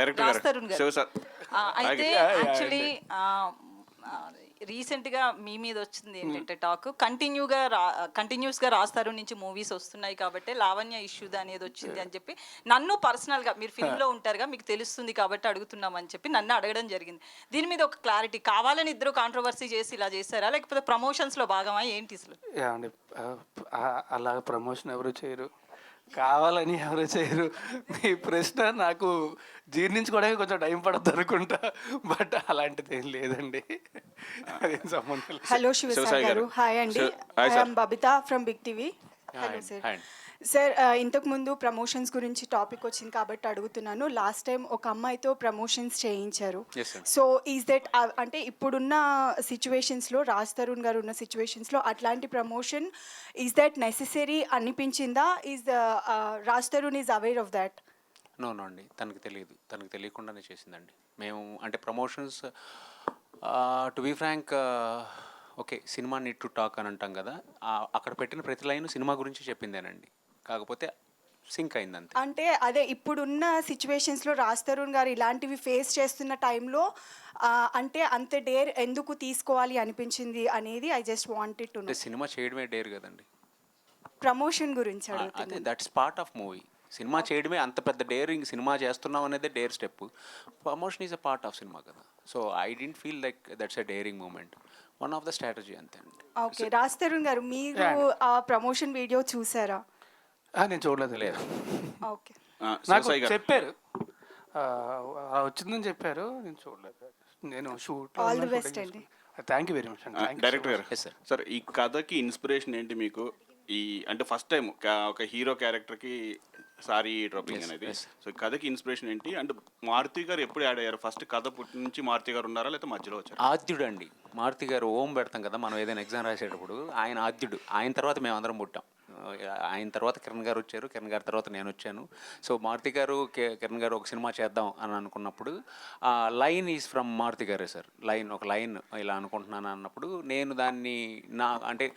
Director Raj Tarun గారు గారు. Shiva sir అయితే యాక్చువల్లీ రీసెంట్గా మీ మీద వచ్చింది ఏంటంటే టాక్ కంటిన్యూస్గా రాజ్ తరుణ్ నుంచి మూవీస్ వస్తున్నాయి కాబట్టి లావణ్య ఇష్యూ అనేది వచ్చింది అని చెప్పి నన్ను పర్సనల్గా మీరు ఫిల్మ్లో ఉంటారుగా మీకు తెలుస్తుంది కాబట్టి అడుగుతున్నామని చెప్పి నన్ను అడగడం జరిగింది. దీని మీద ఒక క్లారిటీ కావాలని ఇద్దరు కాంట్రవర్సీ చేసి ఇలా చేశారా లేకపోతే ప్రమోషన్స్లో భాగమా ఏంటి అసలు? అండి, అలా ప్రమోషన్ ఎవరు చేయరు, కావాలని ఎవరు చేయరు. మీ ప్రశ్న నాకు జీర్ణించుకోవడానికి కొంచెం టైం పడుతుంది అనుకుంటా, బట్ అలాంటిది ఏం లేదండి. అదేం సంబంధం లేదు. హలో శివసాయి గారు, హాయ్ అండి. I'm Babitha from big TV. Hello sir. Sir, ఇంతకుముందు ప్రమోషన్స్ గురించి టాపిక్ వచ్చింది కాబట్టి అడుగుతున్నాను. లాస్ట్ టైం ఒక అమ్మాయితో ప్రమోషన్స్ చేయించారు. సో ఈజ్ దట్ అంటే ఇప్పుడున్న సిచ్యువేషన్స్లో రాజ్ తరుణ్ గారు ఉన్న సిచ్యువేషన్స్లో అట్లాంటి ప్రమోషన్ ఈజ్ దట్ నెసెసరీ అనిపించిందా? Is Raj Tarun is aware of that? No అండి, తనకు తెలియదు, తనకు తెలియకుండానే చేసిందండి. మేము అంటే promotions to be frank, okay cinema need to talk అని అంటాం కదా, అక్కడ పెట్టిన ప్రతి లైన్ సినిమా గురించి చెప్పిందేనండి, కాకపోతే సింక్ అయింది అంతే. అంటే అదే ఇప్పుడున్న సిచ్యువేషన్స్లో రాజ్ తరుణ్ గారు ఇలాంటివి ఫేస్ చేస్తున్న టైంలో అంటే అంత డేర్ ఎందుకు తీసుకోవాలి అనిపించింది అనేది I just wanted to know. సినిమా చేయడమే డేర్ కదండి, ప్రమోషన్ గురించి అదే అడుగుతున్నాను. That's part of movie. సినిమా చేయడమే అంత పెద్ద డేరింగ్, సినిమా చేస్తున్నాం అనేది dare step, promotion is a part of సినిమా కదా. So I don't feel like that's a daring moment, one of the strategy అంతే అండి. ఓకే, రాజ్ తరుణ్ గారు మీరు ఆ ప్రమోషన్ వీడియో చూసారా? నేను చూడలేదు. లేదు. ఓకే, నాకు చెప్పారు, వచ్చిందని చెప్పారు, నేను చూడలేదు. నేను షూట్. ఆల్ ది బెస్ట్ అండి. థ్యాంక్ యూ వెరీ మచ్ అండి. డైరెక్టర్ గారు సార్, ఈ కథకి ఇన్స్పిరేషన్ ఏంటి మీకు? ఈ అంటే ఫస్ట్ టైం ఒక హీరో క్యారెక్టర్కి సారీ డ్రాపింగ్ అనేది, సో కథకి ఇన్స్పిరేషన్ ఏంటి? అంటే మారుతి గారు ఎప్పుడు యాడ్ అయ్యారు? ఫస్ట్ కథ పుట్టి నుంచి మారుతి గారు ఉన్నారా లేకపోతే మధ్యలో వచ్చారు? ఆద్యుడు అండి, మారుతి గారు ఓం పెడతాం కదా మనం ఏదైనా ఎగ్జామ్ రాసేటప్పుడు, ఆయన ఆద్యుడు. ఆయన తర్వాత మేము అందరం పుట్టాం. ఆయన తర్వాత కిరణ్ గారు వచ్చారు, కిరణ్ గారి తర్వాత నేను వచ్చాను. సో మారుతి గారు కిరణ్ గారు ఒక సినిమా చేద్దాం అని అనుకున్నప్పుడు లైన్ ఈజ్ ఫ్రమ్ మారుతి గారే సార్. ఒక లైన్ ఇలా అనుకుంటున్నాను అన్నప్పుడు నేను దాన్ని అంటే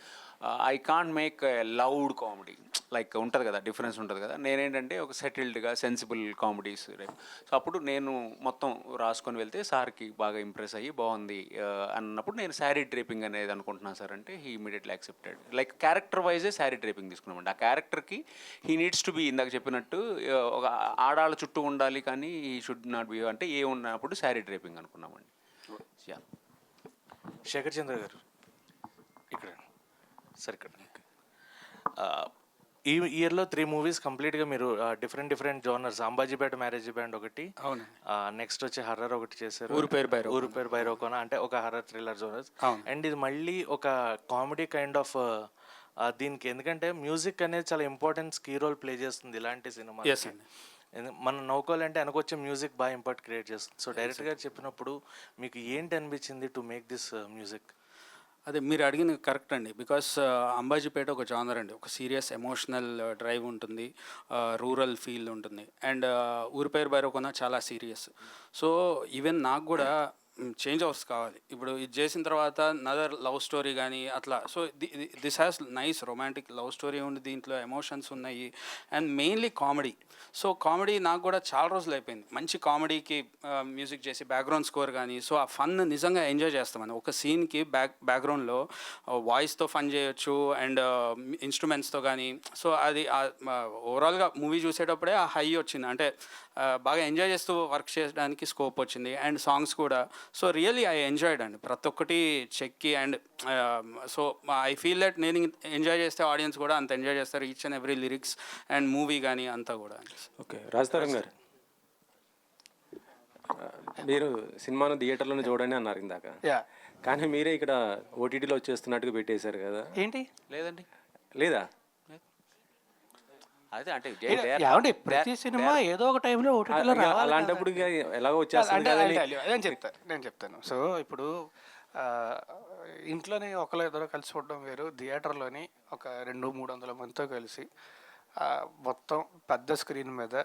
I can't make loud comedy like ఉంటుంది కదా, డిఫరెన్స్ ఉంటుంది కదా. నేనేంటంటే ఒక సెటిల్డ్గా సెన్సిబుల్ కామెడీస్. సో అప్పుడు నేను మొత్తం రాసుకొని వెళ్తే సార్కి బాగా ఇంప్రెస్ అయ్యి బాగుంది అన్నప్పుడు నేను శారీ డ్రేపింగ్ అనేది అనుకుంటున్నాను సార్ అంటే he immediately accepted. Like character yj sari draping తీసుకున్నామండి. ఆ క్యారెక్టర్కి హీ నీడ్స్ టు బీ, ఇందాక చెప్పినట్టు ఒక ఆడాళ్ళ చుట్టూ ఉండాలి కానీ హీ షుడ్ నాట్ బి అంటే ఏ ఉన్నప్పుడు శారీ డ్రేపింగ్ అనుకున్నామండి. శేఖర్ చంద్ర గారు ఇక్కడ సార్, ఇక్కడ ఈ ఇయర్లో 3 మూవీస్ కంప్లీట్గా మీరు different genres, Ambajipeta marriage band ఒకటి, అవును, నెక్స్ట్ వచ్చి హర్రర్ ఒకటి చేశారు, ఊరు పేరు బైరోకోన అంటే ఒక హర్రర్ థ్రిల్లర్ జోనర్స్, అండ్ ఇది మళ్ళీ ఒక కామెడీ కైండ్ ఆఫ్ దీనికి, ఎందుకంటే మ్యూజిక్ అనేది చాలా ఇంపార్టెన్స్ కీ రోల్ ప్లే చేస్తుంది ఇలాంటి సినిమా. మనం నవ్వుకోవాలంటే వెనకొచ్చే మ్యూజిక్ బాగా ఇంపాక్ట్ క్రియేట్ చేస్తుంది. సో డైరెక్టర్ గారు చెప్పినప్పుడు మీకు ఏంటి అనిపించింది టు మేక్ దిస్ మ్యూజిక్? అదే మీరు అడిగింది కరెక్ట్ అండి. బికాస్ అంబాజీపేట ఒక జానర్ అండి, ఒక సీరియస్ ఎమోషనల్ డ్రైవ్ ఉంటుంది, రూరల్ ఫీల్ ఉంటుంది. అండ్ ఊరి పేరు బైరోకొన చాలా సీరియస్. సో ఈవెన్ నాకు కూడా చేంజ్ ఓవర్స్ కావాలి. ఇప్పుడు ఇది చేసిన తర్వాత నదర్ లవ్ స్టోరీ కానీ అట్లా. So this has nice romantic love story ఉంది, దీంట్లో ఎమోషన్స్ ఉన్నాయి and mainly comedy. So comedy నాకు కూడా చాలా రోజులు అయిపోయింది మంచి కామెడీకి మ్యూజిక్ చేసి బ్యాక్గ్రౌండ్ స్కోర్ కానీ. సో ఆ ఫన్ నిజంగా ఎంజాయ్ చేస్తామని ఒక సీన్కి బ్యాక్గ్రౌండ్లో వాయిస్తో ఫన్ చేయొచ్చు అండ్ ఇన్స్ట్రుమెంట్స్తో కానీ. సో అది ఓవరాల్గా మూవీ చూసేటప్పుడే ఆ హై వచ్చింది, అంటే బాగా ఎంజాయ్ చేస్తూ వర్క్ చేయడానికి స్కోప్ వచ్చింది. అండ్ సాంగ్స్ కూడా సో రియల్లీ ఐ ఎంజాయ్డ్ అండి, ప్రతి ఒక్కటి చెక్కి. And so I feel that నేను ఎంజాయ్ చేస్తే ఆడియన్స్ కూడా అంత ఎంజాయ్ చేస్తారు, each and every lyrics and movie కానీ అంతా కూడా. ఓకే, రాజ్ తరుణ్ గారు, మీరు సినిమాను థియేటర్లోనే చూడండి అన్నారు ఇందాక, కానీ మీరే ఇక్కడ ఓటీటీలో వచ్చేస్తున్నట్టుగా పెట్టేశారు కదా, ఏంటి? లేదండి, లేదా? అదే అంటే ప్రతి సినిమా ఏదో ఒక టైంలో ఓటీటీలో అలాంటప్పుడు ఎలాగో వచ్చేస్తుంది. నేను చెప్తాను. సో ఇప్పుడు ఇంట్లోనే ఒకళ్ళు ఇద్దరు కలిసి చూడడం వేరు, థియేటర్లోని ఒక 200-300 మందితో కలిసి మొత్తం పెద్ద స్క్రీన్ మీద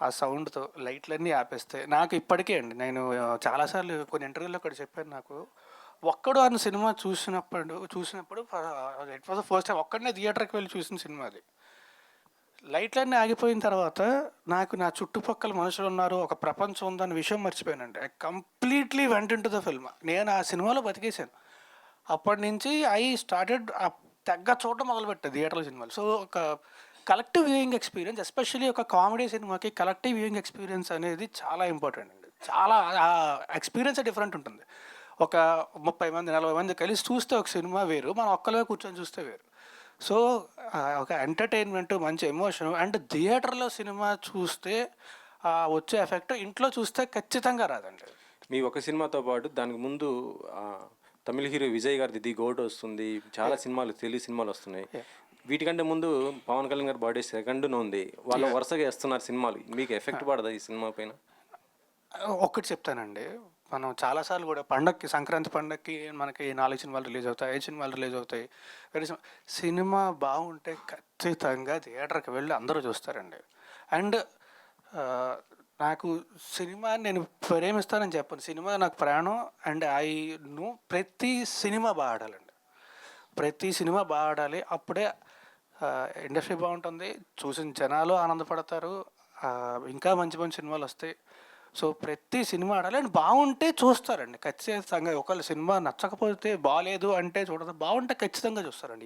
ఆ సౌండ్తో లైట్లన్నీ ఆపేస్తే నాకు ఇప్పటికే అండి, నేను చాలాసార్లు కొన్ని ఇంటర్వ్యూలో ఇక్కడ చెప్పాను, నాకు ఒక్కడు అన్న సినిమా చూసినప్పుడు it was the first time ఒక్కడనే థియేటర్కి వెళ్ళి చూసిన సినిమా అది. లైట్లన్నీ ఆగిపోయిన తర్వాత నాకు నా చుట్టుపక్కల మనుషులు ఉన్నారు, ఒక ప్రపంచం ఉందన్న విషయం మర్చిపోయానండి. ఐ కంప్లీట్లీ వెంట ఇంటు ద ఫిల్మ్. నేను ఆ సినిమాలో బతికేసాను. అప్పటి నుంచి ఐ స్టార్టెడ్ తెగ్గ చూడడం మొదలుపెట్టాను థియేటర్లో సినిమాలు. సో ఒక కలెక్టివ్ వ్యూయింగ్ ఎక్స్పీరియన్స్, ఎస్పెషల్లీ ఒక కామెడీ సినిమాకి కలెక్టివ్ వ్యూయింగ్ ఎక్స్పీరియన్స్ అనేది చాలా ఇంపార్టెంట్ అండి. చాలా ఆ ఎక్స్పీరియన్స్ డిఫరెంట్ ఉంటుంది. ఒక 30 మంది 40 మంది కలిసి చూస్తే ఒక సినిమా వేరు, మనం ఒక్కలే కూర్చొని చూస్తే వేరు. సో ఒక ఎంటర్టైన్మెంట్, మంచి ఎమోషన్, అండ్ థియేటర్లో సినిమా చూస్తే వచ్చే ఎఫెక్ట్ ఇంట్లో చూస్తే ఖచ్చితంగా రాదండి. మీ ఒక సినిమాతో పాటు దానికి ముందు తమిళ హీరో విజయ్ గారిది ది గోట్ వస్తుంది, చాలా సినిమాలు తెలుగు సినిమాలు వస్తున్నాయి. వీటికంటే ముందు పవన్ కళ్యాణ్ గారి బర్త్డే సెకండ్ను ఉంది, వాళ్ళు వరుసగా వేస్తున్నారు సినిమాలు. మీకు ఎఫెక్ట్ పడదా ఈ సినిమా పైన? ఒక్కటి చెప్తానండి, మనం చాలాసార్లు కూడా పండగకి, సంక్రాంతి పండగకి మనకి 4 సినిమాలు రిలీజ్ అవుతాయి, 5 సినిమాలు రిలీజ్ అవుతాయి. సినిమా బాగుంటే ఖచ్చితంగా థియేటర్కి వెళ్ళి అందరూ చూస్తారండి. అండ్ నాకు సినిమా నేను ప్రేమిస్తానని చెప్పను, సినిమా నాకు ప్రాణం. అండ్ ప్రతి సినిమా బాగా ఆడాలండి, ప్రతి సినిమా బాగా ఆడాలి. అప్పుడే ఇండస్ట్రీ బాగుంటుంది, చూసిన జనాలు ఆనందపడతారు, ఇంకా మంచి మంచి సినిమాలు వస్తాయి. సో ప్రతి సినిమా ఆడాలి అండ్ బాగుంటే చూస్తారండి ఖచ్చితంగా. ఒకవేళ సినిమా నచ్చకపోతే, బాగాలేదు అంటే చూడదు, బాగుంటే ఖచ్చితంగా చూస్తారండి.